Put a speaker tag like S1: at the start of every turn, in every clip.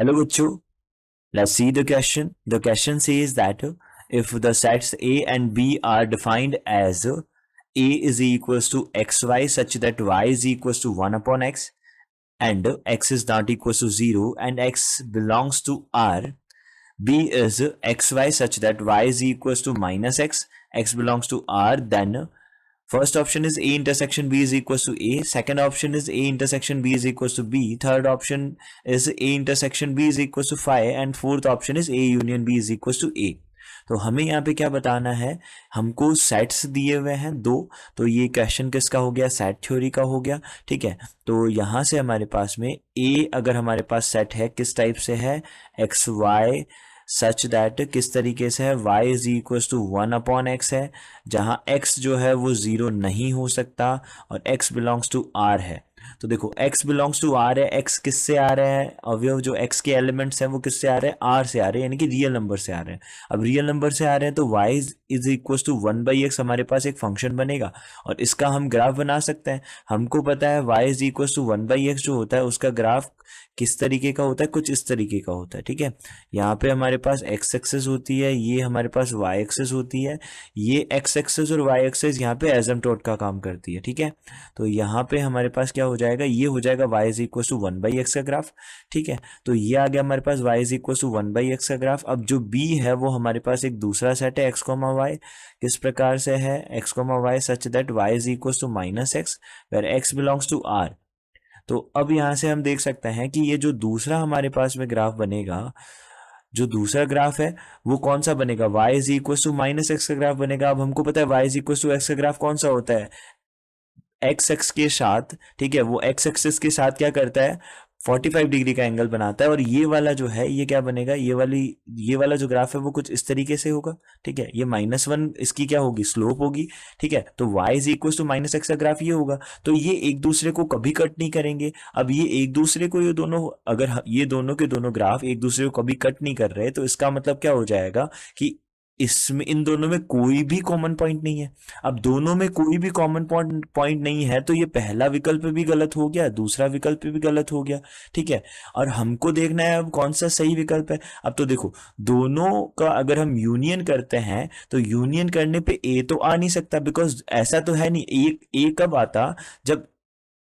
S1: Hello, Guchu. Let's see the question. The question says that if the sets A and B are defined as A is equals to xy such that y is equals to 1 upon x and x is not equals to 0 and x belongs to R, B is xy such that y is equals to minus x belongs to R, then first option is A intersection B is equals to A. Second option is A intersection B is equals to B. Third option is A intersection B is equals to phi. And fourth option is A union B is equals to A. तो हमें यहाँ पे क्या बताना है, हमको sets दिए हुए हैं दो, तो ये क्वेश्चन किसका हो गया, सेट थ्योरी का हो गया। ठीक है, तो यहाँ से हमारे पास में ए अगर हमारे पास सेट है किस टाइप से है, एक्स वाई सच दैट किस तरीके से है, y is equal to 1 upon x है, जहाँ x जो है वो 0 नहीं हो सकता और x बिलोंग्स टू r है। तो देखो x बिलोंग्स टू r है, x किससे आ रहे हैं, अवयव जो x के एलिमेंट्स हैं वो किससे आ रहे हैं, r से आ रहे हैं, यानी कि रियल नंबर से आ रहे हैं। अब रियल नंबर से आ रहे हैं तो y is equal to 1/x हमारे पास एक फंक्शन बनेगा और इसका हम ग्राफ बना सकते हैं। हमको पता है y is equal to 1/x जो होता है उसका ग्राफ किस तरीके का होता है, कुछ इस तरीके का होता है। ठीक है, यहाँ पे हमारे पास x एक्सेस होती है, ये हमारे पास y एक्सेस होती है, ये x एक्सेस और y एक्सेस यहाँ पे एसिम्पटोट का काम करती है। ठीक है, तो यहाँ पे हमारे पास क्या हो जाएगा, ये हो जाएगा y is equal to 1/x का ग्राफ। ठीक है, तो ये आ गया हमारे पास y is equal to 1/x का ग्राफ। अब जो b है वो हमारे पास एक दूसरा सेट है x, y, किस प्रकार से है, x, y such that y is equal to minus x where x belongs to r। तो अब यहां से हम देख सकते हैं कि ये जो दूसरा हमारे पास में ग्राफ बनेगा, जो दूसरा ग्राफ है वो कौन सा बनेगा, y is equal to minus x का ग्राफ बनेगा। अब हमको पता है y is equal to x का ग्राफ कौन सा होता है, एक्स एक्स के साथ। ठीक है, वो एक्स एक्सिस के साथ क्या करता है, 45 डिग्री का एंगल बनाता है। और ये वाला जो है ये क्या बनेगा, ये वाला जो ग्राफ है वो कुछ इस तरीके से होगा। ठीक है, ये -1 इसकी क्या होगी, स्लोप होगी। ठीक है, तो y is equal to minus x का ग्राफ ये होगा। तो ये एक दूसरे को कभी कट नहीं करेंगे। अब ये एक दूसरे को, ये दोनों अगर ये दोनों के दोनों ग्राफ एक दूसरे को कभी कट नहीं कर रहे तो इसका मतलब क्या हो जाएगा कि इसमें इन दोनों में कोई भी कॉमन पॉइंट नहीं है। अब दोनों में कोई भी कॉमन पॉइंट नहीं है तो ये पहला विकल्प भी गलत हो गया, दूसरा विकल्प भी गलत हो गया। ठीक है, और हमको देखना है अब कौन सा सही विकल्प है। अब तो देखो दोनों का अगर हम यूनियन करते हैं तो यूनियन करने पे ए तो आ नहीं सकता, बिकॉज ऐसा तो है नहीं। ए कब आता, जब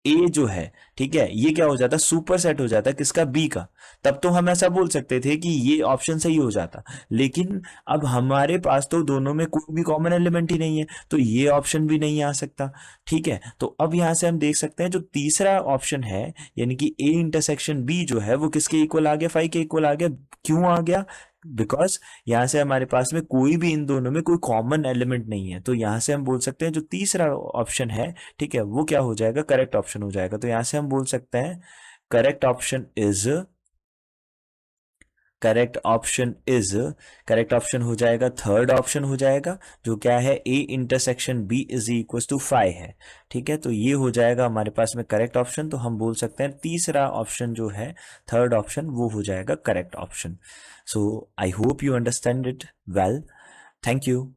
S1: ए जो है, ठीक है, ये क्या हो जाता, सुपर सेट हो जाता किसका, बी का। तब तो हम ऐसा बोल सकते थे कि ये ऑप्शन सही हो जाता। लेकिन अब हमारे पास तो दोनों में कोई भी कॉमन एलिमेंट ही नहीं है तो ये ऑप्शन भी नहीं आ सकता। ठीक है, तो अब यहां से हम देख सकते हैं जो तीसरा ऑप्शन है यानी कि ए इंटरसेक्शन बी जो है वो किसके इक्वल आ गया, 5 के इक्वल आ गया। क्यों आ गया, बिकॉज यहां से हमारे पास में कोई भी इन दोनों में कोई कॉमन एलिमेंट नहीं है। तो यहां से हम बोल सकते हैं जो तीसरा ऑप्शन है, ठीक है, वो क्या हो जाएगा, करेक्ट ऑप्शन हो जाएगा। तो यहां से हम बोल सकते हैं correct option is, correct option is, correct option हो जाएगा थर्ड ऑप्शन हो जाएगा, जो क्या है, A intersection B is equal to 5 है। ठीक है, तो ये हो जाएगा हमारे पास में करेक्ट ऑप्शन। तो हम बोल सकते हैं तीसरा ऑप्शन जो है, थर्ड ऑप्शन, वो हो जाएगा correct option. So I hope you understand it well. Thank you.